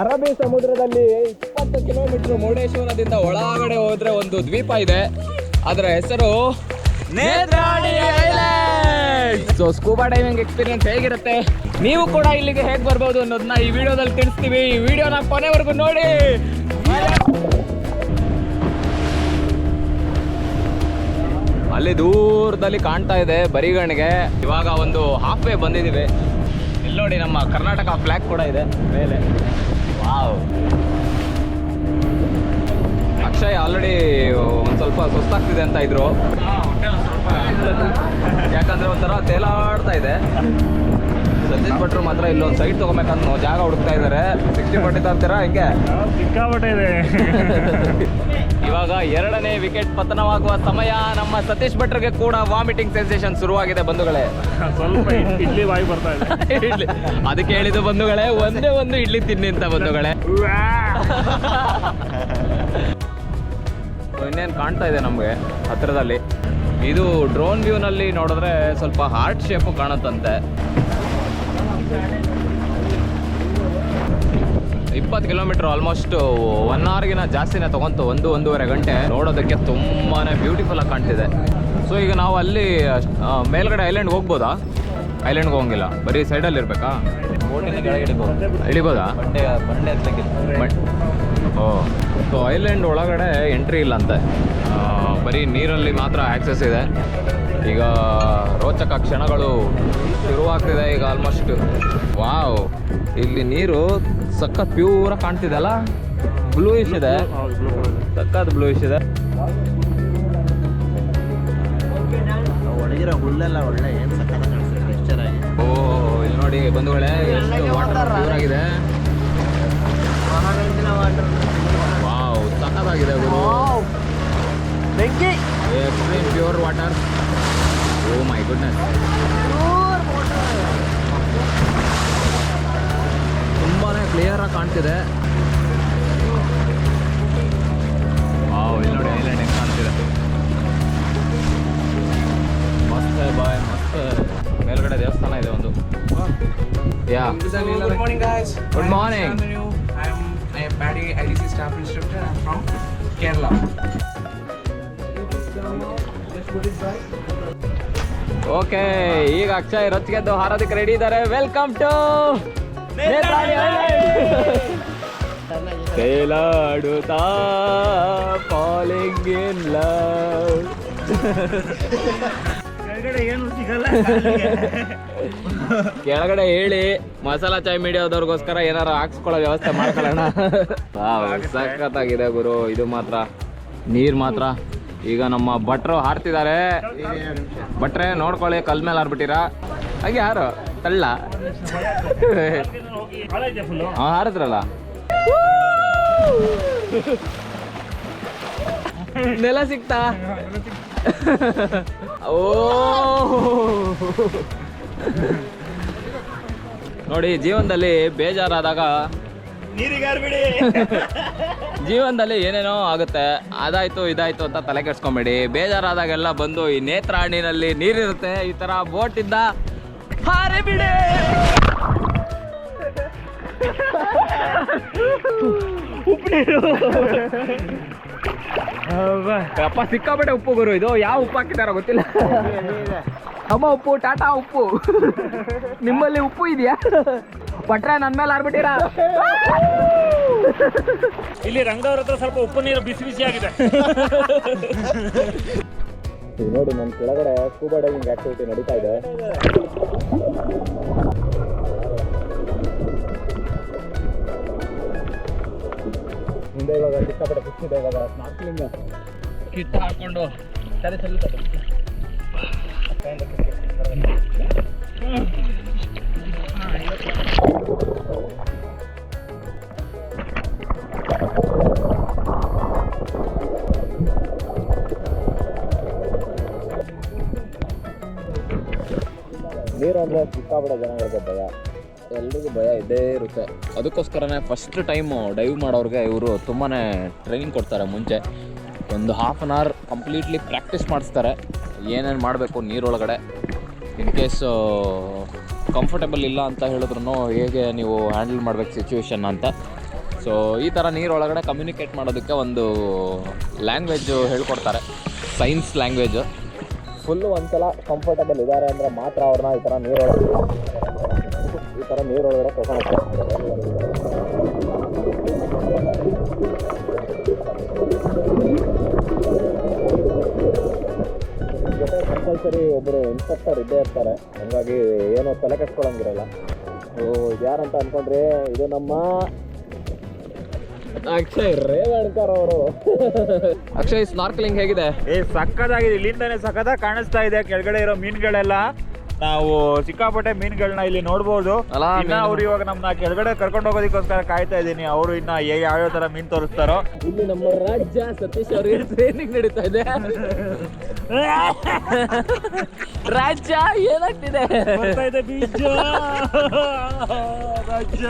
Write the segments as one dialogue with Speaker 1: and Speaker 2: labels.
Speaker 1: ಅರಬ್ಬಿ ಸಮುದ್ರದಲ್ಲಿ 20 ಕಿಲೋಮೀಟರ್ ಮುರುಡೇಶ್ವರದಿಂದ ಒಳಗಡೆ ಹೋದ್ರೆ ಒಂದು ದ್ವೀಪ ಇದೆ. ಅದರ ಹೆಸರು Netravati island. So scuba diving experience ಹೇಗಿರುತ್ತೆ, ನೀವು ಕೂಡ ಇಲ್ಲಿಗೆ ಹೇಗೆ ಬರ್ಬೋದು ಅನ್ನೋದನ್ನ ಈ ವಿಡಿಯೋದಲ್ಲಿ ತಿಳಿಸ್ತೀವಿ. ಈ ವಿಡಿಯೋನ ಕೊನೆವರೆಗೂ ನೋಡಿ. ಅಲ್ಲಿ ದೂರದಲ್ಲಿ ಕಾಣ್ತಾ ಇದೆ ಬರಿಗಣಿಗೆ. ಇವಾಗ ಒಂದು ಹಾಫ್ ವೇ ಬಂದಿದ್ದೀವಿ. ಇಲ್ಲಿ ನೋಡಿ ನಮ್ಮ ಕರ್ನಾಟಕ ಫ್ಲಾಗ್ ಕೂಡ ಇದೆ ಮೇಲೆ. ವಾವ್. ಅಕ್ಷಯ್ ಆಲ್ರೆಡಿ ಒಂದು ಸ್ವಲ್ಪ ಸುಸ್ತಾಗ್ತಿದೆ ಅಂತ ಇದ್ರು, ಯಾಕಂದ್ರೆ ಒಂಥರ ತೇಲಾಡ್ತಾ ಇದೆ. ಸತೀಶ್ ಭಟ್ರು ಮಾತ್ರ ಇಲ್ಲೊಂದು ಸೈಟ್ ತಗೋಬೇಕಂತ ಜಾಗ ಹುಡುಕ್ತಾ ಇದ್ದಾರೆ. 60-40 ತರ್ತೀರಾ ಹಿಂಗೆ?
Speaker 2: ಸಿಕ್ಕಾಪಟ್ಟೆ ಇದೆ.
Speaker 1: ಇವಾಗ 2ನೇ ವಿಕೆಟ್ ಪತನವಾಗುವ ಸಮಯ. ನಮ್ಮ ಸತೀಶ್ ಭಟ್ರಿಗೆ ಕೂಡ ವಾಮಿಟಿಂಗ್ ಸೆನ್ಸೇಷನ್ ಶುರುವಾಗಿದೆ ಬಂಧುಗಳೇ.
Speaker 2: ಸ್ವಲ್ಪ ಇಡ್ಲಿ ಬಾಯಿ ಬರ್ತಾ ಇದೆ.
Speaker 1: ಇಡ್ಲಿ ಅದಕ್ಕೆ ಹೇಳಿದ್ದು ಬಂಧುಗಳೇ, ಒಂದೇ ಒಂದು ಇಡ್ಲಿ ತಿನ್ನಿ ಅಂತ ಬಂಧುಗಳೇ. ಇನ್ನೇನು ಕಾಣ್ತಾ ಇದೆ ನಮಗೆ ಹತ್ತಿರದಲ್ಲಿ. ಇದು ಡ್ರೋನ್ ವ್ಯೂನಲ್ಲಿ ನೋಡಿದ್ರೆ ಸ್ವಲ್ಪ ಹಾರ್ಟ್ ಶೇಪು ಕಾಣುತ್ತಂತೆ. 20 ಕಿಲೋಮೀಟರ್ ಆಲ್ಮೋಸ್ಟ್ 1 ಅವರ್ಗಿನ ಜಾಸ್ತಿನೇ ತಗೊಂತು. 1-1.5 ಗಂಟೆ. ನೋಡೋದಕ್ಕೆ ತುಂಬಾ ಬ್ಯೂಟಿಫುಲ್ ಆಗಿ ಕಾಣ್ತಿದೆ. ಸೊ ಈಗ ನಾವು ಅಲ್ಲಿ ಮೇಲ್ಗಡೆ ಐಲ್ಯಾಂಡ್ಗೆ ಹೋಗ್ಬೋದಾ? ಐಲ್ಯಾಂಡ್ಗೆ ಹೋಗಂಗಿಲ್ಲ, ಬರೀ ಸೈಡಲ್ಲಿ ಇರಬೇಕಾ? ಇಳಿಬೋದಾ? ಓ, ಸೊ ಐಲ್ಯಾಂಡ್ ಒಳಗಡೆ ಎಂಟ್ರಿ ಇಲ್ಲ ಅಂತೆ, ಬರೀ ನೀರಲ್ಲಿ ಮಾತ್ರ ಆಕ್ಸೆಸ್ ಇದೆ. ಈಗ ರೋಚಕ ಕ್ಷಣಗಳು ಶುರುವಾಗ್ತಿದೆ ಈಗ ಆಲ್ಮೋಸ್ಟ್. ವಾವ್, ಇಲ್ಲಿ ನೀರು ಸಖತ್ ಪ್ಯೂರ ಕಾಣ್ತಿದೆ ಅಲ್ಲ, ಬ್ಲೂಯಿಶ್ ಇದೆ, ಸಖತ್ ಬ್ಲೂಯಿಶ್ ಇದೆ.
Speaker 3: ಒಳಗಿರೋ ಹುಲ್ಲೆಲ್ಲ ಒಳ್ಳೆ ಏನು ಸಖತ್ ಕಾಣಿಸ್ತದೆ ಟೆಕ್ಸ್ಚರ್ ಆಗಿ.
Speaker 1: ಓ, ಇಲ್ಲಿ ನೋಡಿ ಬಂಧುಗಳೇ, ಎಷ್ಟು ವಾಟರ್ ಪ್ಯೂರ್ ಆಗಿದೆ. ವಾವ್, ಸಖತ್ತಾಗಿದೆ ಗುರು. Extreme pure water. Oh my goodness, ತುಂಬಾ ಕ್ಲಿಯರ್ ಆಗಿ ಕಾಣ್ತಿದೆ. ವಾವ್, ಇಲ್ಲಿ ನೋಡಿ ಐಲ್ಯಾಂಡ್ ಹೆಂಗೆ ಕಾಣ್ತಿದೆ. ಮಸ್ತ್ ಬಾಯ್, ಮಸ್ತ್. ಮೇಲ್ಗಡೆ ದೇವಸ್ಥಾನ ಇದೆ ಒಂದು. ಯಾ,
Speaker 4: Good morning, guys.
Speaker 1: Good morning.
Speaker 4: I am Paddy, IDC staff instructor. I'm from Kerala.
Speaker 1: Okay, ಈಗ ಅಕ್ಷಯ್ ರೊಚ್ಚಿಗೆದ್ದು ಹಾರೋದಕ್ಕೆ ರೆಡಿ ಇದ್ದಾರೆ. Welcome to Netravati island. ತೇಲಾಡುತ್ತಾ ಫಾಲಿಂಗ್ ಇನ್ ಲವ್.
Speaker 2: ಏನು ಸಿಗಲ್ಲ.
Speaker 1: ಕೆಳಗಡೆ ಹೇಳಿ ಮಸಾಲಾ ಚಾಯ್ ಮೀಡಿಯಾದವ್ರಿಗೋಸ್ಕರ ಏನಾರು ಹಾಕ್ಸ್ಕೊಳ್ಳೋ ವ್ಯವಸ್ಥೆ ಮಾಡ್ಕೊಳ್ಳೋಣ. ಸಖತ್ತಾಗಿದೆ ಗುರು, ಇದು ಮಾತ್ರ ನೀರು ಮಾತ್ರ. ಈಗ ನಮ್ಮ ಭಟ್ರು ಹಾರ್ತಿದ್ದಾರೆ. ಭಟ್ರೆ ನೋಡ್ಕೊಳ್ಳಿ, ಕಲ್ ಮೇಲೆ ಹಾರ್ಬಿಟ್ಟಿರಾ. ಹಾಗೆ ಯಾರು ತಳ್ಳ ಹಾರಿದ್ರಲ್ಲ. ನೆಲ ಸಿಕ್ತಾ? ಓ ನೋಡಿ, ಜೀವನದಲ್ಲಿ ಬೇಜಾರಾದಾಗ ಜೀವನದಲ್ಲಿ ಏನೇನೋ ಆಗುತ್ತೆ, ಅದಾಯ್ತು ಇದಾಯ್ತು ಅಂತ ತಲೆ ಕೆಡ್ಸ್ಕೊಂಬೇಡಿ. ಬೇಜಾರಾದಾಗೆಲ್ಲ ಬಂದು ಈ ನೇತ್ರಾವತಿನಲ್ಲಿ ನೀರಿರುತ್ತೆ, ಈ ತರ ಬೋಟ್ ಇಂದ ಹಾರಿಬಿಡಿ. ಉಪ್ಪು ನೀರು ಅಪ್ಪ, ಸಿಕ್ಕಾಪಟ್ಟೆ ಉಪ್ಪು ಗುರು. ಇದು ಯಾವ ಉಪ್ಪು ಹಾಕಿದಾರೋ ಗೊತ್ತಿಲ್ಲ. ಅಮ್ಮ ಉಪ್ಪು, ಟಾಟಾ ಉಪ್ಪು. ನಿಮ್ಮಲ್ಲಿ ಉಪ್ಪು ಇದೆಯಾ? ಪಟ್ರೆ ನನ್ನ ಮೇಲೆ ಹಾರ್ಬಿಟ್ಟಿರಾ?
Speaker 2: ಇಲ್ಲಿ ರಂಗವ್ರ ಹತ್ರ ಸ್ವಲ್ಪ ಉಪ್ಪು ನೀರು ಬಿಸಿ ಬಿಸಿ ಆಗಿದೆ.
Speaker 1: ನೋಡಿ, ನನ್ನ ಕೆಳಗಡೆ ಸ್ಕೂಬಾ ಡೈವಿಂಗ್ ಆಕ್ಟಿವಿಟಿ ನಡೀತಾ ಇದೆ. ಮುಂದೆ ಇವಾಗ ಸಿಕ್ಕಾಪಟ್ಟೆ ಫಿಶ್ ಇದೆ. ಇವಾಗ ಸ್ನಾರ್ಕ್ಲಿಂಗ್ ಕಿಟ್ ಹಾಕೊಂಡು ಸರಿ ನೀರು ಅಂದರೆ ಸಿಕ್ಕಾಪಟ್ಟೆ ಜನಗಳಿಗೆ ಭಯ, ಎಲ್ರಿಗೂ ಭಯ ಇದ್ದೇ ಇರುತ್ತೆ. ಅದಕ್ಕೋಸ್ಕರನೇ ಫಸ್ಟ್ ಟೈಮು ಡೈವ್ ಮಾಡೋರಿಗೆ ಇವರು ತುಂಬಾ ಟ್ರೈನಿಂಗ್ ಕೊಡ್ತಾರೆ. ಮುಂಚೆ ಒಂದು half an hour completely practice ಮಾಡಿಸ್ತಾರೆ, ಏನೇನು ಮಾಡಬೇಕು ನೀರೊಳಗಡೆ. ಇನ್ ಕೇಸ್ ಕಂಫರ್ಟೇಬಲ್ ಇಲ್ಲ ಅಂತ ಹೇಳಿದ್ರು ಹೇಗೆ ನೀವು ಹ್ಯಾಂಡಲ್ ಮಾಡಬೇಕು ಸಿಚುವೇಶನ್ ಅಂತ ಸೊ ಈ ಥರ ನೀರೊಳಗಡೆ ಕಮ್ಯುನಿಕೇಟ್ ಮಾಡೋದಕ್ಕೆ ಒಂದು ಲ್ಯಾಂಗ್ವೇಜ್ ಹೇಳ್ಕೊಡ್ತಾರೆ, ಸೈನ್ಸ್ ಲ್ಯಾಂಗ್ವೇಜು. ಫುಲ್ಲು ಒಂದ್ಸಲ ಕಂಫರ್ಟಬಲ್ ಇದ್ದಾರೆ ಅಂದರೆ ಮಾತ್ರ ಅವ್ರನ್ನ ಈ ಥರ ನೀರೊಳಗಡೆ ಕರ್ಕೊಂಡು ಜೊತೆ ಕಂಪಲ್ಸರಿ ಒಬ್ಬರು ಇನ್ಸ್ಪೆಕ್ಟರ್ ಇದ್ದೇ ಇರ್ತಾರೆ, ಹಂಗಾಗಿ ಏನೋ ತಲೆ ಕೆಡ್ಸ್ಕೊಳಂಗಿರಲ್ಲ. ಯಾರಂತ ಅನ್ಕೊಂಡ್ರಿ, ಇದು ನಮ್ಮ ಅಕ್ಷಯ್ ರೇವಣ್ಕರ್ ಅವರು. ಅಕ್ಷಯ್, ಸ್ನಾರ್ಕ್ಲಿಂಗ್ ಹೇಗಿದೆ?
Speaker 2: ಸಕ್ಕದಾಗಿದೆ, ಇಲ್ಲಿಂದಾನೆ ಸಕ್ಕದಾಗಿ ಕಾಣಿಸ್ತಾ ಇದೆ ಕೆಳಗಡೆ ಇರೋ ಮೀನುಗಳೆಲ್ಲ. ನಾವು ಸಿಕ್ಕಾಪಟ್ಟೆ ಮೀನುಗಳನ್ನ ಇಲ್ಲಿ ನೋಡ್ಬೋದು. ಅವ್ರು ಇವಾಗ ನಮ್ಮನ್ನ ಕೆಳಗಡೆ ಕರ್ಕೊಂಡು ಹೋಗೋದಕ್ಕೋಸ್ಕರ ಕಾಯ್ತಾ ಇದ್ದೀನಿ. ಅವರು ಇನ್ನ ಯಾವ್ಯಾವ ತರ ಮೀನ್ ತೋರಿಸ್ತಾರೋ.
Speaker 1: ಇಲ್ಲಿ ನಮ್ಮ ರಾಜ್ಯ ಸತೀಶ್ ಅವ್ರಿಗೆ ಟ್ರೈನಿಂಗ್ ನಡೀತಾ ಇದೆ. ರಾಜ್ಯ ಏನಾಗ್ತಿದೆ?
Speaker 2: ಬೀಜ ರಾಜ್ಯ.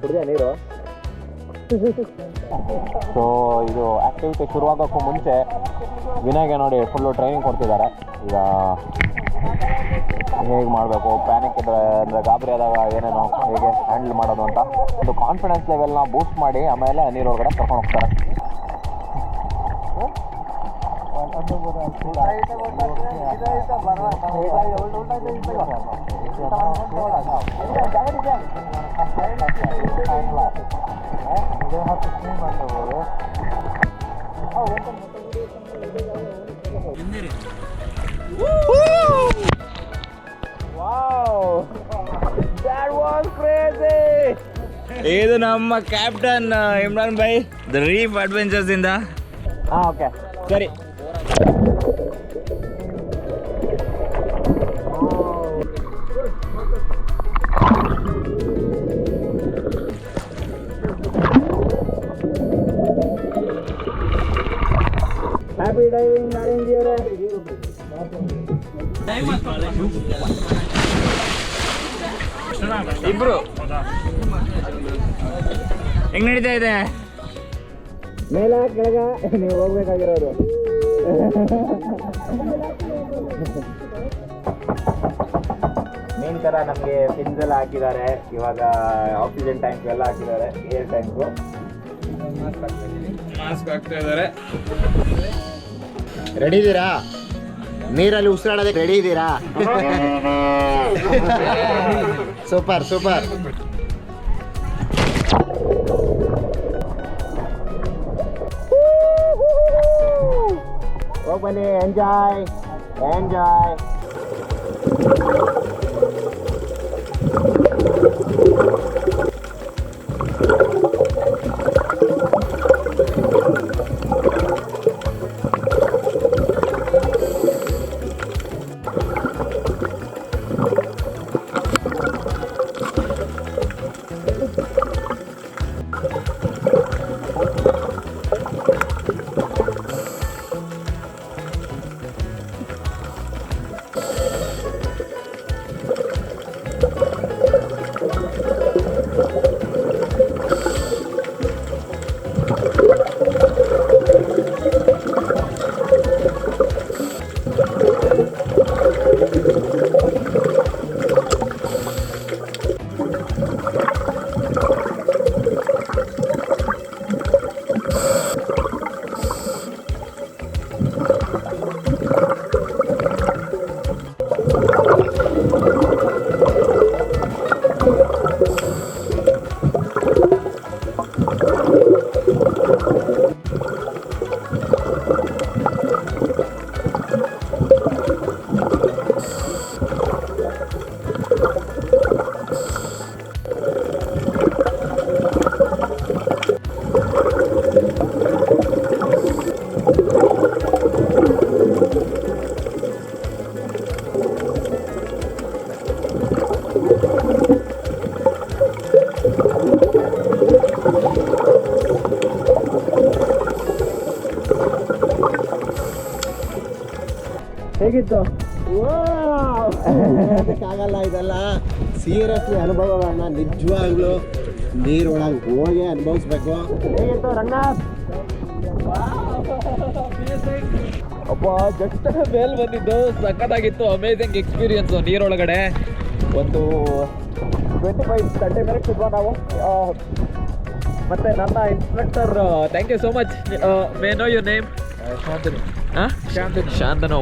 Speaker 1: ಕುಡಿದ ನೀರು. ಸೊ ಇದು ಆ್ಯಕ್ಟಿವಿಟಿ ಶುರುವಾಗೋಕ್ಕೂ ಮುಂಚೆ ವಿನಯ್ಗೆ ನೋಡಿ ಫುಲ್ಲು ಟ್ರೈನಿಂಗ್ ಕೊಡ್ತಿದ್ದಾರೆ. ಈಗ ಹೇಗೆ ಮಾಡಬೇಕು, ಪ್ಯಾನಿಕ್ ಇದ್ದರೆ ಅಂದರೆ ಗಾಬರಿ ಆದಾಗ ಏನೇನೋ ಹೇಗೆ ಹ್ಯಾಂಡಲ್ ಮಾಡೋದು ಅಂತ ಒಂದು ಕಾನ್ಫಿಡೆನ್ಸ್ ಲೆವೆಲ್ನ ಬೂಸ್ಟ್ ಮಾಡಿ ಆಮೇಲೆ ನೀರೊಳಗಡೆ ಕರ್ಕೊಂಡು ಹೋಗ್ತಾರೆ.
Speaker 2: ಇದು ನಮ್ಮ captain Imran Bhai, the reef adventures ಇಂದ.
Speaker 1: ಓಕೆ
Speaker 2: ಸರಿ.
Speaker 1: ಹ್ಯಾಪಿ ಡೈವಿಂಗ್ ನಾರಾಯಣ್ ಜಿ ಅವರೇ. ಇಬ್ರು
Speaker 2: ಹೆಂಗ್ ನಡೀತಾ ಇದೆ?
Speaker 1: ಮೇಲ ಕೆಳಗ ನೀವು ಹೋಗ್ಬೇಕಾಗಿರೋದು. ಮೇನ್ ಥರ ನಮಗೆ ಫಿನ್ಸ್ ಎಲ್ಲ ಹಾಕಿದ್ದಾರೆ. ಇವಾಗ ಆಕ್ಸಿಜನ್ ಟ್ಯಾಂಕ್ ಎಲ್ಲ ಹಾಕಿದ್ದಾರೆ, ಏರ್ ಟ್ಯಾಂಕು.
Speaker 2: ಮಾಸ್ಕ್ ಹಾಕ್ತಾ ಇದ್ದಾರೆ.
Speaker 3: ರೆಡಿ ಇದ್ದೀರಾ? ನೀರಲ್ಲಿ ಉಸಿರಾಡೋದಕ್ಕೆ ರೆಡಿ ಇದ್ದೀರಾ? Super super. ಹೋಗಿ ಬನ್ನಿ, ಎಂಜಾಯ್ ಎಂಜಾಯ್.
Speaker 2: ಹೇಗಿತ್ತು?
Speaker 3: ಆಗಲ್ಲ, ಇದೆಲ್ಲ ಸೀರಿಯಸ್ಲಿ ಅನುಭವಗಳನ್ನ ನಿಜವಾಗ್ಲೂ ನೀರೊಳಗೆ ಹೋಗಿ ಅನುಭವಿಸ್ಬೇಕು.
Speaker 1: ಹೇಗಿತ್ತು ರಂಗನಾಥ್? ಅಪ್ಪ ಜಸ್ಟ್ ಮೇಲ್ ಬಂದಿದ್ದು ಸಖತ್ತಾಗಿತ್ತು. Amazing experience ನೀರೊಳಗಡೆ. ಒಂದು 25-30 ಮಿನಿಟ್ಸ್ ಇದ್ವಾ ನಾವು. ಮತ್ತೆ ನನ್ನ instructor, thank you so much. May know your name? Shantanu.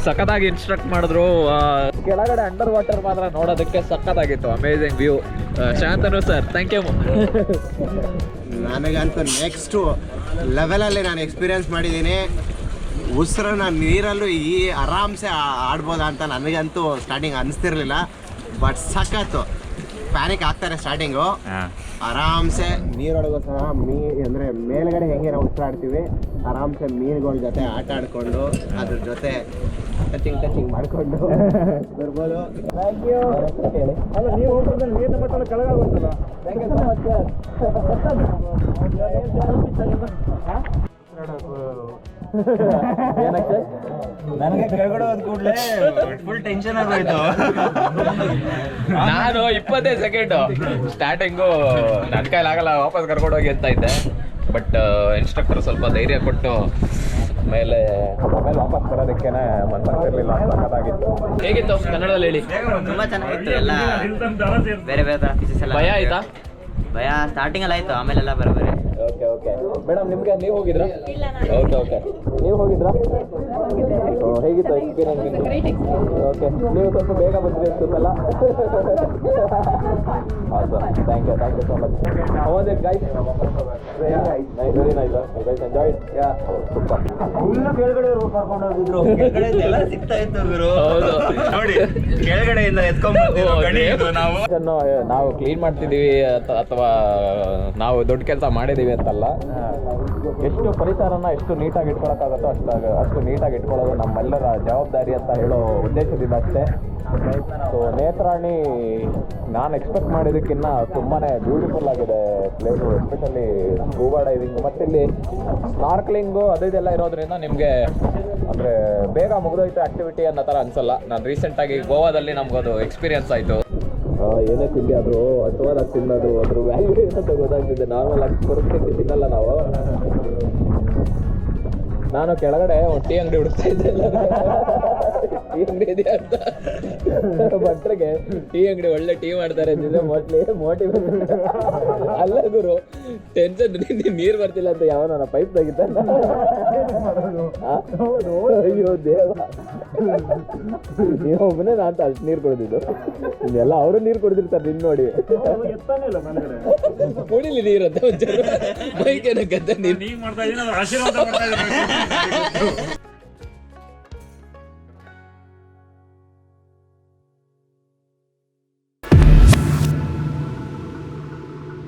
Speaker 1: ಸಖತ್ತಾಗಿ ಇನ್ಸ್ಟ್ರಕ್ಟ್ ಮಾಡಿದ್ರು. ಕೆಳಗಡೆ ಅಂಡರ್ ವಾಟರ್ ಮಾತ್ರ ನೋಡೋದಕ್ಕೆ ಸಖತ್ತಾಗಿತ್ತು. Amazing view. Shantanu sir, thank you.
Speaker 3: ನನಗಂತೂ ನೆಕ್ಸ್ಟು ಲೆವೆಲಲ್ಲಿ ನಾನು ಎಕ್ಸ್ಪೀರಿಯನ್ಸ್ ಮಾಡಿದ್ದೀನಿ. ಉಸಿರನ್ನ ನೀರಲ್ಲೂ ಆರಾಮ್ಸೆ ಆಡ್ಬೋದಾ ಅಂತ ನನಗಂತೂ ಸ್ಟಾರ್ಟಿಂಗ್ ಅನಿಸ್ತಿರ್ಲಿಲ್ಲ. ಬಟ್ ಸಖತ್ತು ಪ್ಯಾನಿಕ್ ಆಗ್ತಾರೆ ಸ್ಟಾರ್ಟಿಂಗು. ಆರಾಮ್ಸೆ ನೀರೊಳಗೂ ಸಹ ಅಂದರೆ ಮೇಲ್ಗಡೆ ಹೆಂಗೆ ನಾವು ಉಸಿರಾಡ್ತೀವಿ ಆರಾಮ್ಸೆ ಮೀನುಗಳ ಜೊತೆ ಆಟ ಆಡ್ಕೊಂಡು ಅದ್ರ ಜೊತೆ ಟಚಿಂಗ್ ಮಾಡಿಕೊಂಡು ಬರ್ಬೋದು. Thank you.
Speaker 2: ಅಲ್ಲ ನೀವು ಹೋಗ್ತಿದ್ರೆ ನೀರಿನ ಮಟ್ಟ ಕೆಳಗಾಗುತ್ತಲ್ಲ.
Speaker 1: ಥ್ಯಾಂಕ್ ಯು ಸೊ ಮಚ್ ಏನಕ್ಕೆ
Speaker 2: ನನಗೆ ಕೆಳಗಡೆ ಹೋದ ಕೂಡಲೇ ಫುಲ್ ಟೆನ್ಷನ್ ಆಗೋಯ್ತು.
Speaker 1: ನಾನು 25 ಸೆಕೆಂಡು ಸ್ಟಾರ್ಟಿಂಗು ನನ್ನ ಕೈಲಾಗಲ್ಲ, ವಾಪಸ್ ಕರ್ಕೊಂಡು ಹೋಗಿ ಅಂತ ಇದ್ದೆ. ಬಟ್ ಇನ್ಸ್ಟ್ರಕ್ಟರ್ ಸ್ವಲ್ಪ ಧೈರ್ಯ ಕೊಟ್ಟು ಆಮೇಲೆ ವಾಪಸ್ ಬರೋದಕ್ಕೇನೆ ಮನಸ್ಸಾಗ್ತಿರ್ಲಿಲ್ಲ. ಸಖತ್ತಾಗಿತ್ತು. ಹೇಗಿತ್ತು ಕನ್ನಡದಲ್ಲಿ ಹೇಳಿ?
Speaker 5: ತುಂಬಾ ಚೆನ್ನಾಗಿತ್ತು. ಎಲ್ಲ ಬೇರೆ ಬೇರೆ ತರ ಫೀಚರ್ಸ್ ಎಲ್ಲ.
Speaker 1: ಭಯ ಆಯ್ತಾ?
Speaker 5: ಭಯ ಸ್ಟಾರ್ಟಿಂಗ್ ಎಲ್ಲ ಆಯ್ತು, ಆಮೇಲೆಲ್ಲ ಬರೋಬರಿ.
Speaker 1: ಓಕೆ ಮೇಡಮ್, ನಿಮಗೆ ನೀವು ಹೋಗಿದ್ರಾ? ಓಕೆ ನೀವು ಹೋಗಿದ್ರಾ? ಹೇಗಿತ್ತು ಎಕ್ಸ್ಪೀರಿಯನ್ಸ್ ನಿಮ್ಮದು? ಓಕೆ, ನೀವು ಸ್ವಲ್ಪ ಬೇಗ ಬಂದ್ರಿ ಅನ್ಸುತ್ತಲ್ಲ. ಹಾಂ sir, thank you so much. How was it guys? Very nice. Guys enjoyed? Yeah, super.
Speaker 2: Full ಕೆಳಗಡೆ ಕರ್ಕೊಂಡು ಹೋಗಿದ್ರು. ಕೆಳಗಡೆ ಸಿಗ್ತಾ ಇತ್ತು ಗುರು.
Speaker 1: ಹೌದು
Speaker 2: ನೋಡಿ, ಕೆಳಗಡೆಯಿಂದ ಎತ್ಕೊಂಡ್ಬಂದಿದ್ದು
Speaker 1: ನಾವು ಕ್ಲೀನ್ ಮಾಡ್ತಿದ್ದೀವಿ ಅಥವಾ ನಾವು ದೊಡ್ಡ ಕೆಲಸ ಮಾಡಿದ್ದೀವಿ ಅಂತಲ್ಲ. ಎಷ್ಟು ಪರಿಸರನ ಎಷ್ಟು ನೀಟಾಗಿ ಇಟ್ಕೊಳಕ್ಕಾಗತ್ತೋ ಅಷ್ಟು ನೀಟಾಗಿ ಇಟ್ಕೊಳ್ಳೋದು ನಮ್ಮೆಲ್ಲರ ಜವಾಬ್ದಾರಿ ಅಂತ ಹೇಳೋ ಉದ್ದೇಶದಿಂದ ಅಷ್ಟೇ. ಸೊ ನೇತ್ರಾಣಿ ನಾನು ಎಕ್ಸ್ಪೆಕ್ಟ್ ಮಾಡಿದ್ದಕ್ಕಿಂತ ತುಂಬಾ ಬ್ಯೂಟಿಫುಲ್ ಆಗಿದೆ ಪ್ಲೇಸು. ಎಸ್ಪೆಷಲಿ ಸ್ಕೂಬಾ ಡೈವಿಂಗು ಮತ್ತು ಇಲ್ಲಿ ಸ್ನಾರ್ಕ್ಲಿಂಗು ಇದೆಲ್ಲ ಇರೋದ್ರಿಂದ ನಿಮಗೆ ಅಂದರೆ ಬೇಗ ಮುಗಿದೋಯ್ತು ಆ್ಯಕ್ಟಿವಿಟಿ ಅನ್ನೋ ಥರ ಅನಿಸಲ್ಲ. ನಾನು ರೀಸೆಂಟಾಗಿ ಗೋವಾದಲ್ಲಿ ನಮಗದು ಎಕ್ಸ್ಪೀರಿಯನ್ಸ್ ಆಯಿತು. ಏನೇ ತಿಂಡಿ ಆದರೂ ಹಸುವಾದಾಗ ತಿನ್ನೋದು ಅದ್ರ ವ್ಯಾಲ್ಯೂ ಏನಂತ ಗೊತ್ತಾಗ್ತಿದೆ. ನಾರ್ಮಲ್ ಆಗಿ ಪರಿಸ್ಥಿತಿ ತಿನ್ನಲ್ಲ ನಾವು. ನಾನು ಕೆಳಗಡೆ ಒಂದು ಟೀ ಅಂಗಡಿ ಹುಡುಕ್ತಾ ಇದ್ದೆ. ಟೀ ಅಂಗಡಿ ಇದೆಯಾ ಅಂತ ಭಟ್ರಿಗೆ ಟೀ ಅಂಗಡಿ ಒಳ್ಳೆ ಟೀ ಮಾಡ್ತಾರೆ ಅಂತಿದ್ದೆ. ಮೋಟಿವ್ ಅಲ್ಲ ಗುರು, ಟೆನ್ಷನ್ ನೀರು ಬರ್ತಿಲ್ಲ ಅಂತ ಯಾವ ನನ್ನ ಪೈಪ್ ತೆಗಿತ. ಅಯ್ಯೋ ದೇವ, ನೀವು ಒಬ್ಬನೇ ನಾನು ಅಷ್ಟು ನೀರು ಕೊಡ್ತಿದ್ದು. ಇನ್ನೆಲ್ಲ ಅವರು ನೀರು ಕೊಡ್ತಿರ್ತಾರೆ ನಿನ್ನ ನೋಡಿ. ಕುಡಿಲಿ ನೀರು ಅಂತ ಒಂಚೂರು ಮೈಕೇನ ಗದ್ದೆ ನೀರು.